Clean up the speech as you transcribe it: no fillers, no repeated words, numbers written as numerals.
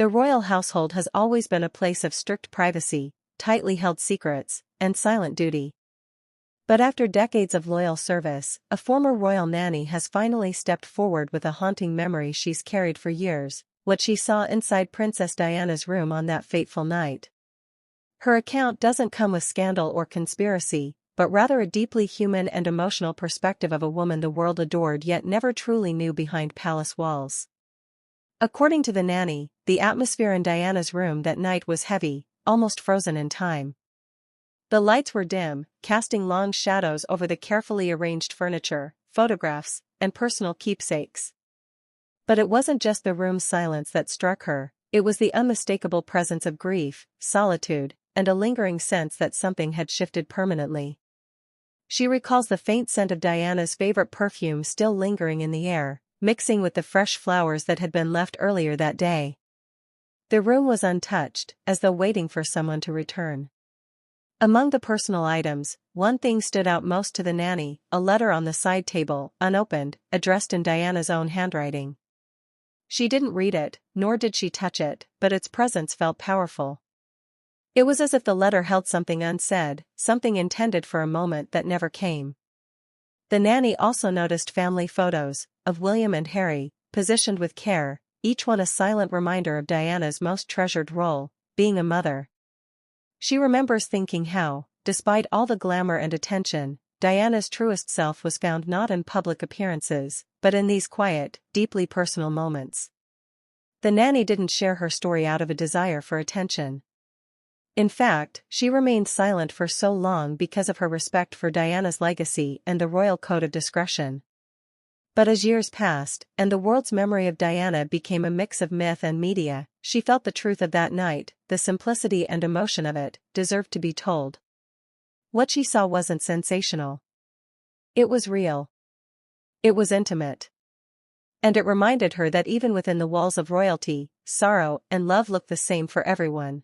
The royal household has always been a place of strict privacy, tightly held secrets, and silent duty. But after decades of loyal service, a former royal nanny has finally stepped forward with a haunting memory she's carried for years: what she saw inside Princess Diana's room on that fateful night. Her account doesn't come with scandal or conspiracy, but rather a deeply human and emotional perspective of a woman the world adored yet never truly knew behind palace walls. According to the nanny, the atmosphere in Diana's room that night was heavy, almost frozen in time. The lights were dim, casting long shadows over the carefully arranged furniture, photographs, and personal keepsakes. But it wasn't just the room's silence that struck her, it was the unmistakable presence of grief, solitude, and a lingering sense that something had shifted permanently. She recalls the faint scent of Diana's favorite perfume still lingering in the air, mixing with the fresh flowers that had been left earlier that day. The room was untouched, as though waiting for someone to return. Among the personal items, one thing stood out most to the nanny: a letter on the side table, unopened, addressed in Diana's own handwriting. She didn't read it, nor did she touch it, but its presence felt powerful. It was as if the letter held something unsaid, something intended for a moment that never came. The nanny also noticed family photos, of William and Harry, positioned with care, each one a silent reminder of Diana's most treasured role, being a mother. She remembers thinking how, despite all the glamour and attention, Diana's truest self was found not in public appearances, but in these quiet, deeply personal moments. The nanny didn't share her story out of a desire for attention. In fact, she remained silent for so long because of her respect for Diana's legacy and the royal code of discretion. But as years passed, and the world's memory of Diana became a mix of myth and media, she felt the truth of that night, the simplicity and emotion of it, deserved to be told. What she saw wasn't sensational. It was real. It was intimate. And it reminded her that even within the walls of royalty, sorrow and love look the same for everyone.